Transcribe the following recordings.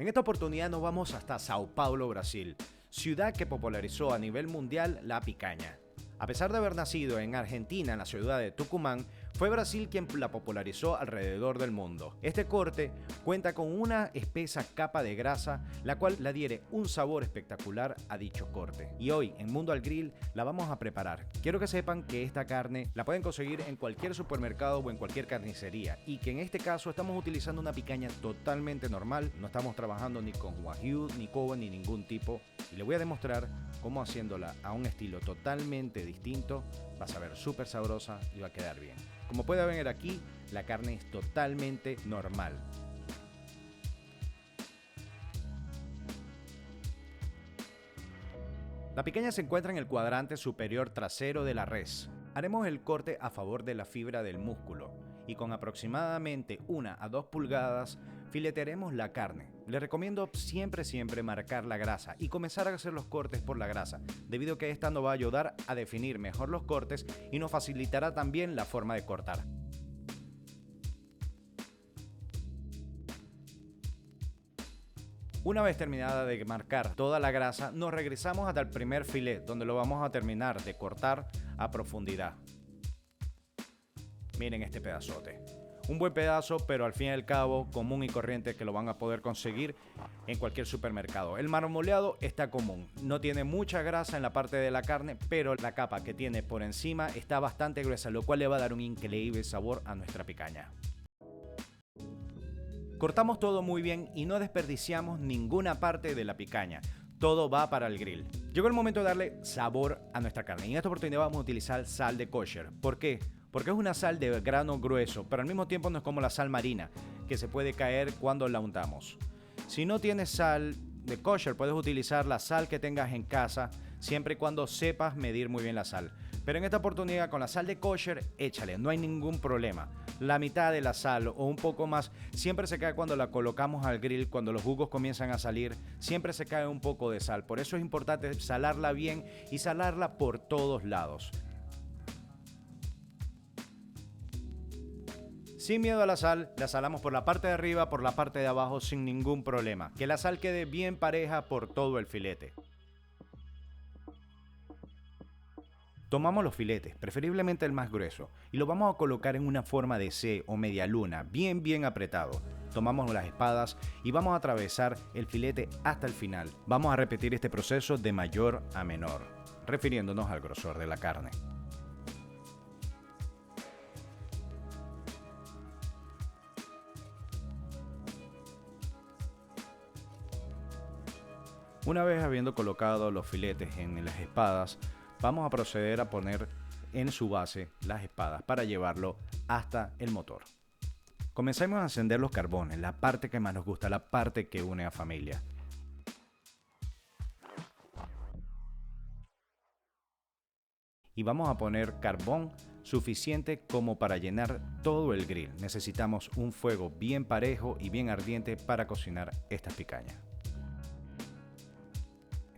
En esta oportunidad nos vamos hasta Sao Paulo, Brasil, ciudad que popularizó a nivel mundial la picaña. A pesar de haber nacido en Argentina, en la ciudad de Tucumán, fue Brasil quien la popularizó alrededor del mundo. Este corte cuenta con una espesa capa de grasa, la cual le adhiere un sabor espectacular a dicho corte. Y hoy, en Mundo al Grill, la vamos a preparar. Quiero que sepan que esta carne la pueden conseguir en cualquier supermercado o en cualquier carnicería, y que en este caso estamos utilizando una picaña totalmente normal. No estamos trabajando ni con wagyu, ni kobe, ni ningún tipo. Y le voy a demostrar cómo haciéndola a un estilo totalmente distinto va a saber súper sabrosa y va a quedar bien. Como pueden ver aquí, la carne es totalmente normal. La picaña se encuentra en el cuadrante superior trasero de la res. Haremos el corte a favor de la fibra del músculo y con aproximadamente 1 a 2 pulgadas filetearemos la carne. Les recomiendo siempre marcar la grasa y comenzar a hacer los cortes por la grasa, debido a que esta nos va a ayudar a definir mejor los cortes y nos facilitará también la forma de cortar. Una vez terminada de marcar toda la grasa, nos regresamos hasta el primer filet, donde lo vamos a terminar de cortar a profundidad. Miren este pedazote. Un buen pedazo, pero al fin y al cabo común y corriente, que lo van a poder conseguir en cualquier supermercado. El marmoleado está común, no tiene mucha grasa en la parte de la carne, pero la capa que tiene por encima está bastante gruesa, lo cual le va a dar un increíble sabor a nuestra picaña. Cortamos todo muy bien y no desperdiciamos ninguna parte de la picaña. Todo va para el grill. Llegó el momento de darle sabor a nuestra carne. Y en esta oportunidad vamos a utilizar sal de kosher. ¿Por qué? Porque es una sal de grano grueso, pero al mismo tiempo no es como la sal marina, que se puede caer cuando la untamos. Si no tienes sal de kosher, puedes utilizar la sal que tengas en casa, siempre y cuando sepas medir muy bien la sal. Pero en esta oportunidad, con la sal de kosher, échale, no hay ningún problema. La mitad de la sal o un poco más siempre se cae cuando la colocamos al grill, cuando los jugos comienzan a salir, siempre se cae un poco de sal. Por eso es importante salarla bien y salarla por todos lados. Sin miedo a la sal, la salamos por la parte de arriba, por la parte de abajo, sin ningún problema. Que la sal quede bien pareja por todo el filete. Tomamos los filetes, preferiblemente el más grueso, y lo vamos a colocar en una forma de C o media luna, bien apretado. Tomamos las espadas y vamos a atravesar el filete hasta el final. Vamos a repetir este proceso de mayor a menor, refiriéndonos al grosor de la carne. Una vez habiendo colocado los filetes en las espadas, vamos a proceder a poner en su base las espadas para llevarlo hasta el motor. Comencemos a encender los carbones, la parte que más nos gusta, la parte que une a familia. Y vamos a poner carbón suficiente como para llenar todo el grill. Necesitamos un fuego bien parejo y bien ardiente para cocinar estas picañas.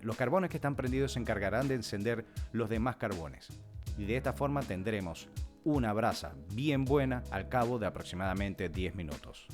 Los carbones que están prendidos se encargarán de encender los demás carbones y de esta forma tendremos una brasa bien buena al cabo de aproximadamente 10 minutos.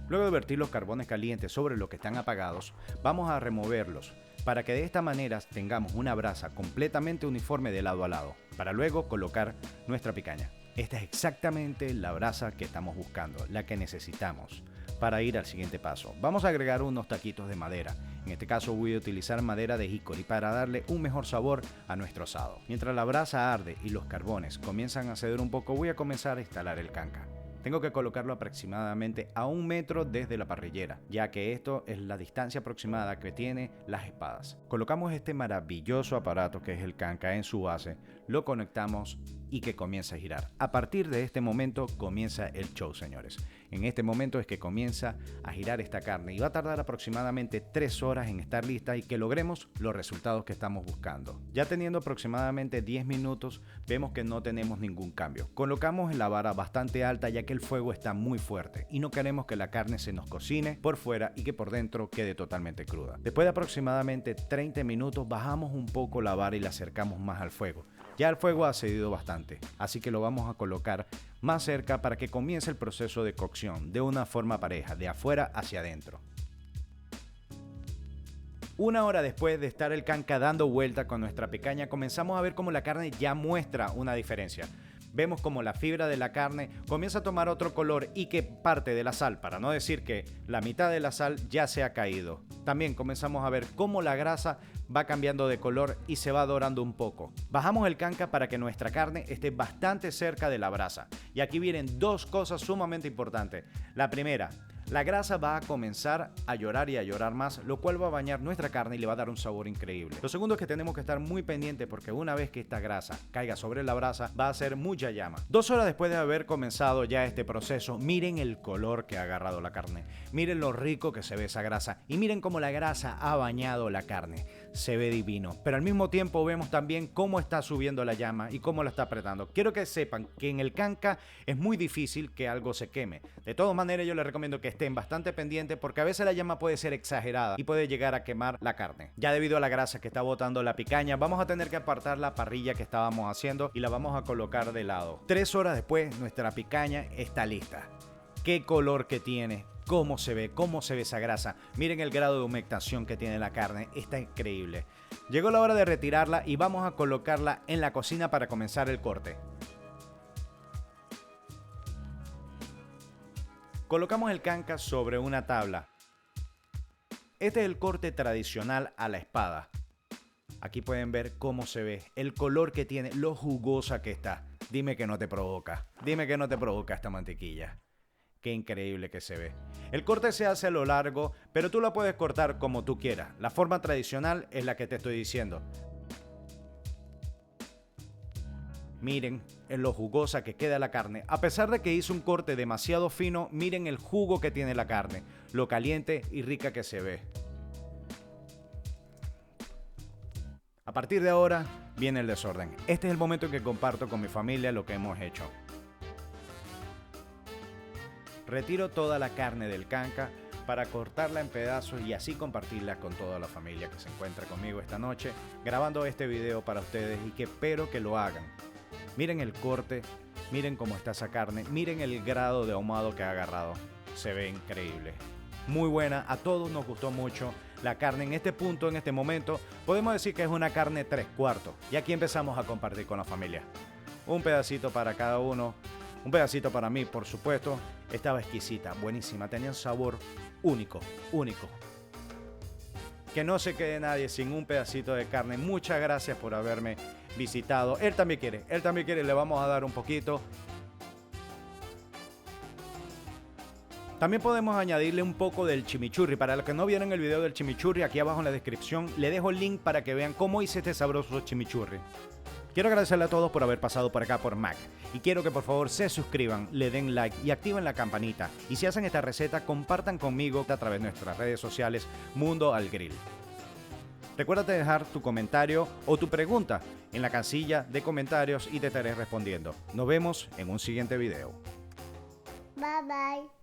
Luego de vertir los carbones calientes sobre los que están apagados, vamos a removerlos para que de esta manera tengamos una brasa completamente uniforme de lado a lado, para luego colocar nuestra picaña. Esta es exactamente la brasa que estamos buscando, la que necesitamos para ir al siguiente paso. Vamos a agregar unos taquitos de madera. En este caso voy a utilizar madera de hickory para darle un mejor sabor a nuestro asado. Mientras la brasa arde y los carbones comienzan a ceder un poco, voy a comenzar a instalar el canca. Tengo que colocarlo aproximadamente a 1 metro desde la parrillera, ya que esto es la distancia aproximada que tiene las espadas. Colocamos este maravilloso aparato que es el canca en su base, lo conectamos y que comienza a girar. A partir de este momento comienza el show, señores. En este momento es que comienza a girar esta carne y va a tardar aproximadamente 3 horas en estar lista y que logremos los resultados que estamos buscando. Ya teniendo aproximadamente 10 minutos, vemos que no tenemos ningún cambio. Colocamos la vara bastante alta, ya que el fuego está muy fuerte y no queremos que la carne se nos cocine por fuera y que por dentro quede totalmente cruda. Después de aproximadamente 30 minutos bajamos un poco la vara y la acercamos más al fuego. Ya el fuego ha cedido bastante, así que lo vamos a colocar más cerca para que comience el proceso de cocción de una forma pareja, de afuera hacia adentro. 1 hora después de estar el canca dando vuelta con nuestra picaña, comenzamos a ver cómo la carne ya muestra una diferencia. Vemos como la fibra de la carne comienza a tomar otro color y que parte de la sal, para no decir que la mitad de la sal ya se ha caído. También comenzamos a ver cómo la grasa va cambiando de color y se va dorando un poco. Bajamos el canca para que nuestra carne esté bastante cerca de la brasa. Y aquí vienen dos cosas sumamente importantes. La primera, la grasa va a comenzar a llorar y a llorar más, lo cual va a bañar nuestra carne y le va a dar un sabor increíble. Lo segundo es que tenemos que estar muy pendientes porque una vez que esta grasa caiga sobre la brasa va a hacer mucha llama. 2 horas después de haber comenzado ya este proceso, miren el color que ha agarrado la carne. Miren lo rico que se ve esa grasa y miren cómo la grasa ha bañado la carne. Se ve divino, pero al mismo tiempo vemos también cómo está subiendo la llama y cómo la está apretando. Quiero que sepan que en el canca es muy difícil que algo se queme. De todas maneras, yo les recomiendo que estén bastante pendientes porque a veces la llama puede ser exagerada y puede llegar a quemar la carne. Ya debido a la grasa que está botando la picaña, vamos a tener que apartar la parrilla que estábamos haciendo y la vamos a colocar de lado. 3 horas después, nuestra picaña está lista. Qué color que tiene, cómo se ve esa grasa. Miren el grado de humectación que tiene la carne, está increíble. Llegó la hora de retirarla y vamos a colocarla en la cocina para comenzar el corte. Colocamos el canca sobre una tabla. Este es el corte tradicional a la espada. Aquí pueden ver cómo se ve, el color que tiene, lo jugosa que está. Dime que no te provoca, dime que no te provoca esta mantequilla. Qué increíble que se ve. El corte se hace a lo largo, pero tú la puedes cortar como tú quieras. La forma tradicional es la que te estoy diciendo. Miren en lo jugosa que queda la carne. A pesar de que hice un corte demasiado fino, miren el jugo que tiene la carne, lo caliente y rica que se ve. A partir de ahora viene el desorden. Este es el momento en que comparto con mi familia lo que hemos hecho. Retiro toda la carne del canca para cortarla en pedazos y así compartirla con toda la familia que se encuentra conmigo esta noche, grabando este video para ustedes y que espero que lo hagan. Miren el corte, miren cómo está esa carne, miren el grado de ahumado que ha agarrado. Se ve increíble. Muy buena, a todos nos gustó mucho la carne en este punto, en este momento. Podemos decir que es una carne 3/4 y aquí empezamos a compartir con la familia. Un pedacito para cada uno, un pedacito para mí, por supuesto. Estaba exquisita, buenísima, tenía un sabor único, único. Que no se quede nadie sin un pedacito de carne. Muchas gracias por haberme visitado. Él también quiere, le vamos a dar un poquito. También podemos añadirle un poco del chimichurri. Para los que no vieron el video del chimichurri, aquí abajo en la descripción le dejo el link para que vean cómo hice este sabroso chimichurri. Quiero agradecerle a todos por haber pasado por acá por Mac y quiero que por favor se suscriban, le den like y activen la campanita. Y si hacen esta receta, compartan conmigo a través de nuestras redes sociales Mundo al Grill. Recuerda dejar tu comentario o tu pregunta en la casilla de comentarios y te estaré respondiendo. Nos vemos en un siguiente video. Bye bye.